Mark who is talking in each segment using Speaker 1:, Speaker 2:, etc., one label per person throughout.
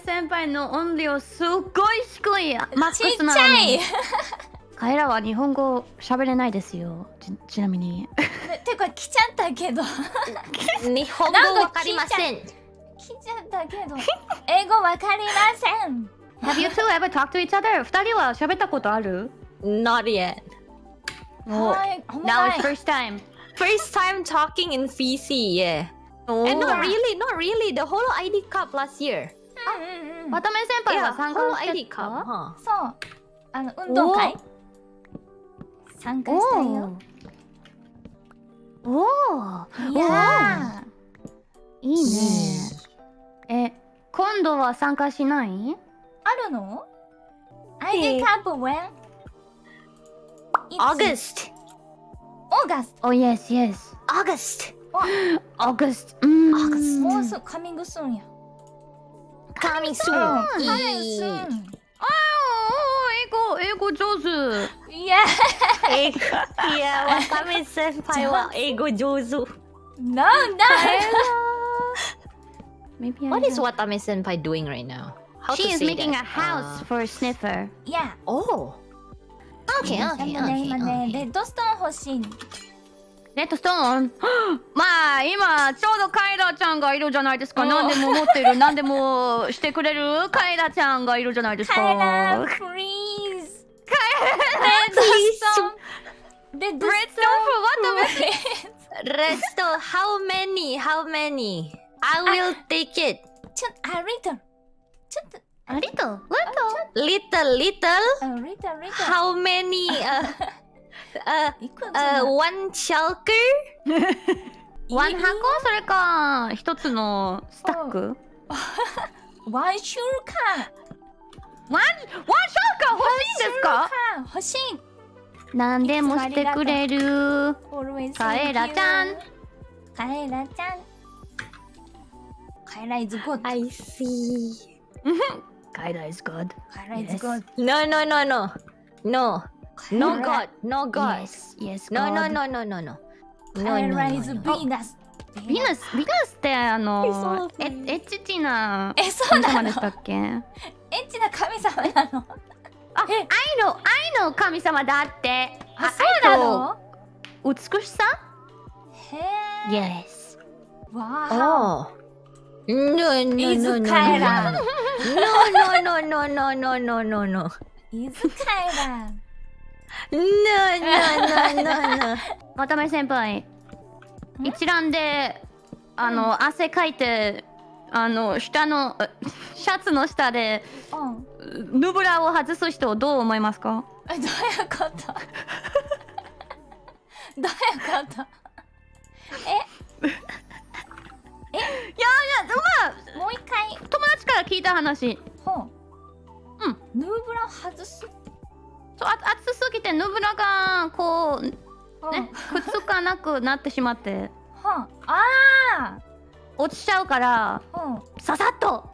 Speaker 1: 先輩の音量すっごい低い。マック
Speaker 2: ちっ
Speaker 1: スな
Speaker 2: ちゃ
Speaker 1: のに。
Speaker 2: い
Speaker 1: カエラは日本語喋れないですよ。ちなみに。
Speaker 2: てか来ちゃったけど
Speaker 3: 日本語わかりません。
Speaker 2: 来ちゃったけど英語わかりません。
Speaker 1: Have you two ever talked to each other? 二人は喋ったことある？
Speaker 3: Not yet.
Speaker 2: はい、ほんま
Speaker 1: Now
Speaker 2: な
Speaker 1: it's
Speaker 2: い。
Speaker 1: first time.
Speaker 3: First time talking in VC, yeah. And not really. The whole ID Cup last year.
Speaker 2: うんうんうん。
Speaker 1: 渡辺先輩
Speaker 3: Yeah,
Speaker 1: は参
Speaker 3: whole
Speaker 1: 加して
Speaker 3: ID Cup,
Speaker 1: た？
Speaker 3: huh?
Speaker 2: そう、運動会参加したよ。
Speaker 1: おー。
Speaker 2: いや
Speaker 1: いいね。今度は参加しない？
Speaker 2: あるの ?ID カップ when?
Speaker 3: August.
Speaker 2: オーガスト。
Speaker 1: Oh yes, yes.
Speaker 3: August.
Speaker 1: August.
Speaker 3: August.
Speaker 2: もうすぐカミングスーンや。
Speaker 3: Coming soon.
Speaker 2: カミングスーン。
Speaker 1: 英語上手。
Speaker 2: いや
Speaker 3: 英語。いや、わため先輩は英語上手。
Speaker 2: なんだ
Speaker 1: Maybe
Speaker 3: What is Watame senpai doing right now? How
Speaker 1: She
Speaker 3: to
Speaker 1: is
Speaker 3: say
Speaker 1: making
Speaker 3: that?
Speaker 1: a house for Sniffer.
Speaker 2: いや、
Speaker 3: Oh. Okay,
Speaker 2: で
Speaker 3: okay,
Speaker 2: もね、今ね、
Speaker 3: okay.
Speaker 2: レッドストーン欲しい。
Speaker 1: レッドストーンまあ今ちょうどカエラちゃんがいるじゃないですか。何でも持ってる、何でもしてくれるカエラちゃんがいるじゃないですか。
Speaker 2: カエラ、プリーズ。レッドストーン。レッドストーン。
Speaker 3: Rest of how many? I will take it.
Speaker 2: ちょっと、リトル。ちょっと、
Speaker 1: ありと
Speaker 3: Little.
Speaker 2: リトル。
Speaker 3: How many?
Speaker 2: いくら
Speaker 3: One shulker?
Speaker 1: ワン箱それか一つのスタック。
Speaker 2: ワンシューカー。
Speaker 1: ワンショーカー欲しいんですか？
Speaker 2: 欲しい。
Speaker 1: 何でもしてくれるカエラちゃん。
Speaker 2: カエラちゃん。カエラ is good.
Speaker 3: I see.
Speaker 1: カエラ is good.
Speaker 2: カエラ is good.
Speaker 3: No. No God. No God.
Speaker 1: Yes,
Speaker 3: No.
Speaker 2: カエラ is Venus.
Speaker 1: ビナスってエッチな
Speaker 2: そうなの
Speaker 1: 神様でしたっけ？
Speaker 2: エッチな神様なの。
Speaker 1: 愛の神様だって。
Speaker 2: そうなの？
Speaker 1: 美しさ？
Speaker 2: へえ。
Speaker 1: Yes.
Speaker 2: わあ。
Speaker 3: Oh. No.
Speaker 2: is カエラ。
Speaker 3: No.
Speaker 2: is カエラ。
Speaker 3: No.
Speaker 1: 渡辺先輩、一覧で汗かいて下のシャツの下でヌブラを外す人をどう思いますか？
Speaker 2: どういうことどういうこと
Speaker 1: いや
Speaker 2: もう一回。
Speaker 1: 友達から聞いた話。
Speaker 2: ヌーブラ外す。
Speaker 1: そう暑すぎてヌブラがこうねくっつかなくなってしまって落ちちゃうからささっと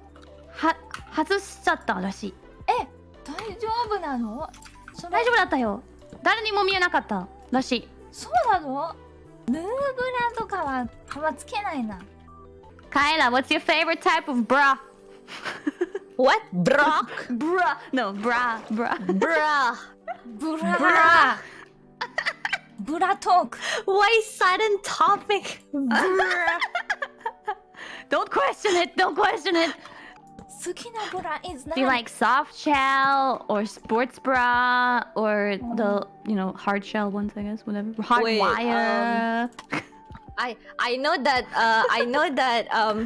Speaker 1: 外しちゃったらしい。
Speaker 2: 大丈夫なの？
Speaker 1: 大丈夫だったよ。誰にも見えなかったらしい。
Speaker 2: そうなの？ヌーブラとかはあんまつけないな。
Speaker 1: カエラ what's your favorite type of bra?
Speaker 3: What? Bra?
Speaker 1: Bra. No, bra.
Speaker 2: ブラトーク。
Speaker 3: Why sudden topic?
Speaker 1: Don't question it. Don't question it.
Speaker 2: 好きなブラ is
Speaker 1: Do you like soft shell or sports bra or the hard shell ones? I guess whatever. Hard
Speaker 3: Wait,
Speaker 1: wire.
Speaker 3: I know that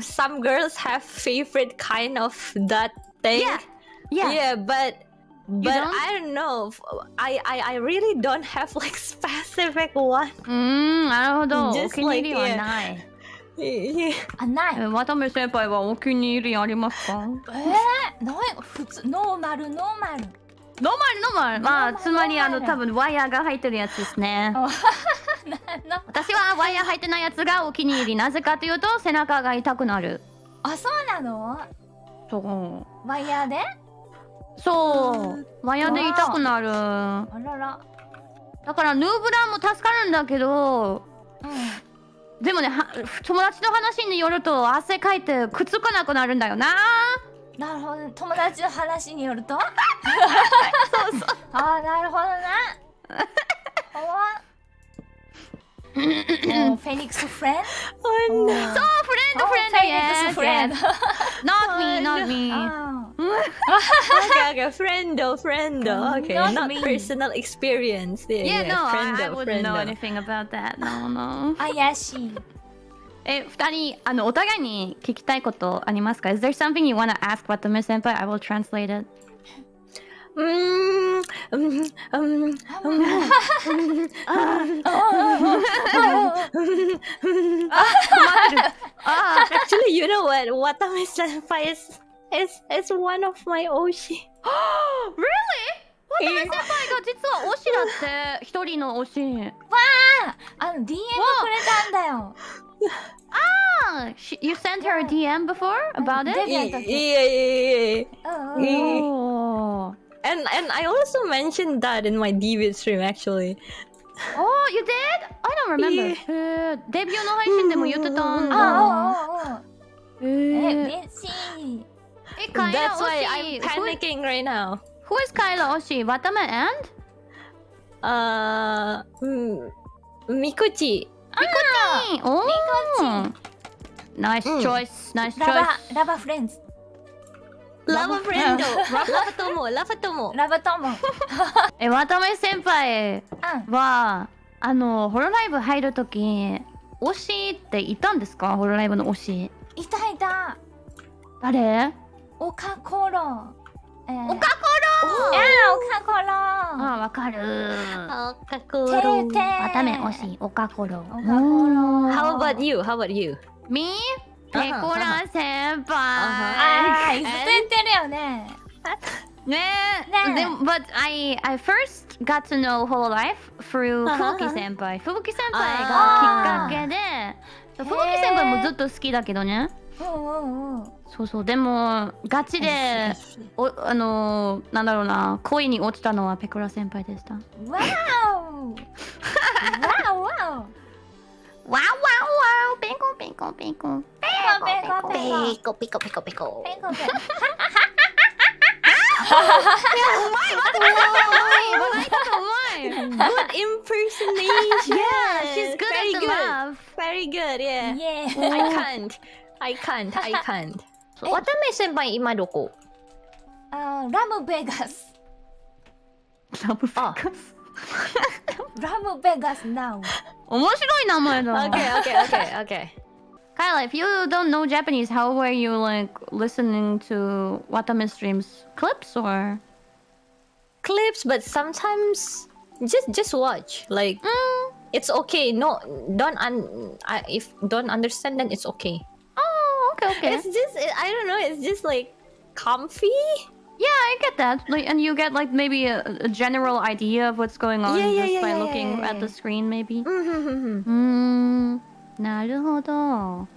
Speaker 3: some girls have favorite kind of that thing. Yeah, but
Speaker 1: don't?
Speaker 3: I don't know. I really don't have like specific one.
Speaker 1: なるほど。お
Speaker 3: Just
Speaker 1: 気に入りは
Speaker 3: like,
Speaker 1: ない。
Speaker 2: あ、ない。
Speaker 1: 渡辺先輩はお気に入りありますか？
Speaker 2: ない普通ノーマル。
Speaker 1: ノーマル。まあつまり多分ワイヤーが入ってるやつですね。私はワイヤー入ってないやつがお気に入り。なぜかというと背中が痛くなる。
Speaker 2: あ、そうなの？
Speaker 1: そう。
Speaker 2: ワイヤーで？
Speaker 1: そう。ワイヤーで痛くなる。
Speaker 2: あらら。
Speaker 1: だからヌーブラも助かるんだけど、でもね友達の話によると汗かいてくっつかなくなるんだよな。
Speaker 2: なるほど、友達の話によると
Speaker 1: そうそう。
Speaker 2: ああ、なるほどな。フェニックスフレンド。
Speaker 1: そう、フレンド、フレンド、
Speaker 2: フェニックスフレンド。
Speaker 1: Not me, not me.
Speaker 3: Okay, friendo. Okay,
Speaker 2: Not
Speaker 3: not
Speaker 2: me.
Speaker 3: personal experience.
Speaker 1: Yeah, no, I
Speaker 3: friendo,
Speaker 1: wouldn't know
Speaker 3: friendo.
Speaker 1: anything about that. No, no.
Speaker 2: 怪しい。
Speaker 1: 二人、お互いに聞きたいことありますか？ Is there something you want to ask Watame senpai? I will translate it.
Speaker 3: Actually, you know what? Watame senpai is one of my oshi.
Speaker 1: Really? Watame senpai が実は推しだって、一人の推し。
Speaker 2: DM くれたんだよ。
Speaker 1: You sent her a DM before about it?
Speaker 3: Yeah.
Speaker 1: Oh.
Speaker 3: And I also mentioned that in my debut stream actually.
Speaker 1: Oh, you did? I don't remember. デビューの配信でも言ってたんだ。
Speaker 2: 嬉しい。
Speaker 1: カエラ
Speaker 3: That's why
Speaker 1: 推し。
Speaker 3: I'm panicking right now.
Speaker 1: Who is Kaela 推し？Watame and?
Speaker 3: Mikuchi.
Speaker 1: Mikuchi! Oh! Nice choice, nice
Speaker 2: ラ
Speaker 1: choice.
Speaker 2: バフレンズ。
Speaker 3: Lava friendo. Lava tomo.
Speaker 2: ラバ友。
Speaker 1: Watame先輩は、ホロライブ入るとき、推しっていたんですか？ホロライブの推し。
Speaker 2: いた。
Speaker 1: 誰？
Speaker 2: オカコロ。
Speaker 1: オカコロ！
Speaker 2: オカコロ。
Speaker 1: あ、わかる。
Speaker 3: Kakuro.
Speaker 1: Watame 推し、オカコロ。
Speaker 3: How about you?
Speaker 1: Me? ペコラ先輩。
Speaker 2: ああ、ずっと言ってるよね。
Speaker 1: ねえ。でも、but I first got to know whole life through ふぶき先輩。ふぶき先輩がきっかけで、ふぶき先輩もずっと好きだけどね。そうそう。でもガチでなんだろうな、恋に落ちたのはペコラ先輩でした。
Speaker 2: わお。
Speaker 1: わお、ペコペコペコ。
Speaker 3: ピコ。Good impersonation.
Speaker 1: Yeah, she's good
Speaker 3: Very
Speaker 1: at the laugh.
Speaker 3: Very good, yeah.
Speaker 2: Yeah.
Speaker 3: I can't. 渡辺先輩今どこ？
Speaker 2: ラムベガス。
Speaker 1: ラブフェカス。
Speaker 2: ラムベガス now。
Speaker 1: 面白い名前だ。
Speaker 3: Okay.
Speaker 1: Kaela, if you don't know Japanese, how were you like listening to Watame streams? Clips or?
Speaker 3: Clips, but sometimes just watch. Like it's okay. No, if don't understand, then it's okay.
Speaker 1: Oh, okay.
Speaker 3: It's just I don't know. It's just like comfy.
Speaker 1: Yeah, I get that. Like, and you get like maybe a general idea of what's going on just by looking at the screen, maybe. なるほど。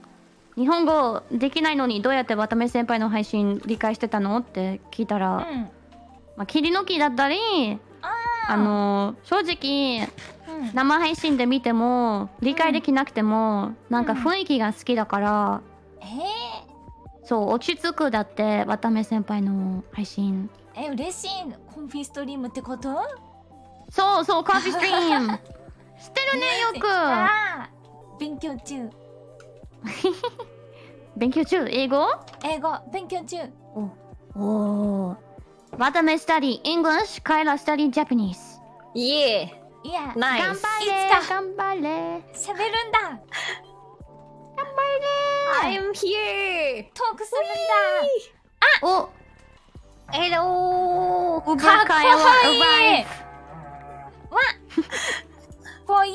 Speaker 1: 日本語できないのにどうやって渡辺先輩の配信理解してたのって聞いたら、まあ切り抜きだったり、正直、生配信で見ても理解できなくても、なんか雰囲気が好きだから、そう落ち着くだって渡辺先輩の配信。
Speaker 2: 嬉しい。コンフィストリームってこと？
Speaker 1: そうコンフィストリーム。知ってるねよく。
Speaker 2: 勉強中。
Speaker 1: 勉強中。英語
Speaker 2: 勉強中。
Speaker 1: お。Watame study English, Kaela study Japanese.
Speaker 3: Yeah. Nice.
Speaker 1: 頑張れ。
Speaker 2: 喋るんだ。
Speaker 3: I'm here.
Speaker 2: トークするんだ。
Speaker 1: お。
Speaker 3: Hello.
Speaker 1: かっこいい。
Speaker 2: For you.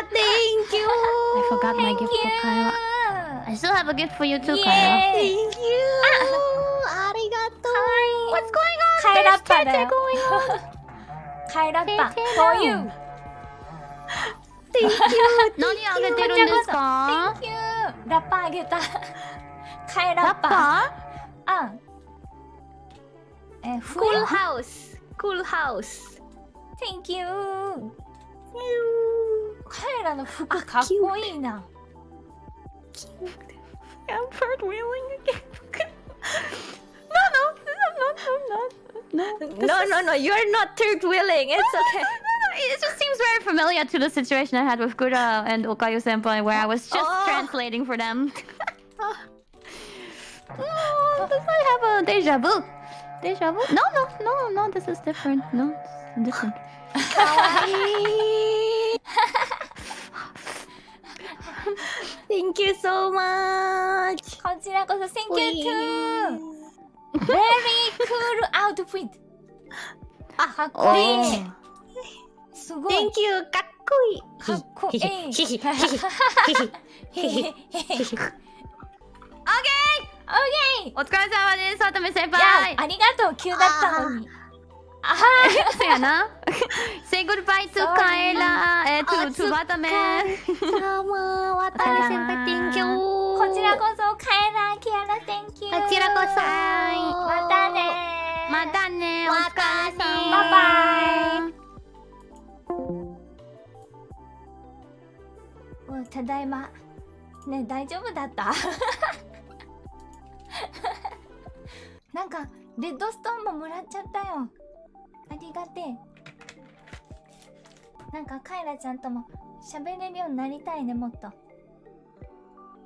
Speaker 3: Thank you.
Speaker 1: I forgot my gift for Kaela. I still have a gift for you too, Kaela.
Speaker 3: Thank you. Arigato.
Speaker 1: What's going on?
Speaker 2: カエラッパだよ。
Speaker 1: going on?
Speaker 2: カエラッパ。For you.
Speaker 3: Thank you.
Speaker 1: 何あげてるんですか？
Speaker 2: Thank you. ラッパあげた。カエラッパ。
Speaker 3: Cool house. Cool house.
Speaker 2: Thank you. カエラの服かっこいいな。
Speaker 1: I'm third wheeling again.
Speaker 3: No, you're not third wheeling. It's okay.
Speaker 1: It just seems very familiar to the situation I had with Gura and Okayu senpai, where I was just translating for them. Oh, does I have a deja vu? Deja vu? No. This is different. No, it's different.
Speaker 2: かわいい。
Speaker 3: Thank you so much.
Speaker 2: こちらこそ Thank you too. Very cool outfit. あ、かっこいい。すごい。
Speaker 3: Thank you. かっこいい。
Speaker 2: かっこいい。
Speaker 1: お疲れ様です、さとみ先
Speaker 2: いや、
Speaker 1: 輩。
Speaker 2: ありがとう。急だったのに。あ
Speaker 1: そうやな。Say goodbye to Kaela, to わため。
Speaker 3: sama Watame senpai. Thank you.
Speaker 2: こちらこそカエラキアラ Thank you。
Speaker 3: こちらこそ。
Speaker 2: またね。
Speaker 1: またね。お疲れ様。
Speaker 2: バイバイ。もうただいま。ね、大丈夫だったなんかレッドストーンももらっちゃったよ。ありがてえ。なんかカエラちゃんとも喋れるようになりたいね、もっと。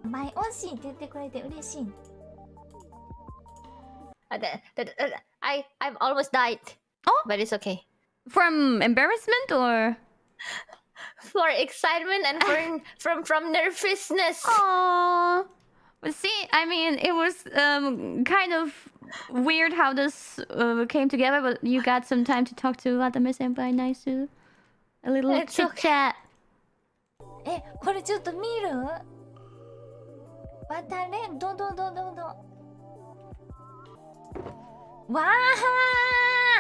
Speaker 2: 前惜しいって言ってくれて嬉しい。
Speaker 3: I've almost died.
Speaker 1: Oh?
Speaker 3: But it's okay.
Speaker 1: From embarrassment or?
Speaker 3: For excitement and from nervousness.
Speaker 1: Aww. But see, I mean, it was kind of weird how this came together, but you got some time to talk to Watame senpai. Nice to a little
Speaker 3: It's
Speaker 1: chit chat.
Speaker 2: え、これちょっと見る？渡れ、ど。わ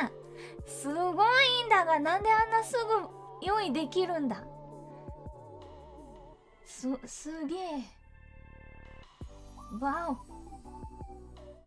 Speaker 2: あ、すごいんだが、なんであんなすぐ用意できるんだ。すげえ。わお。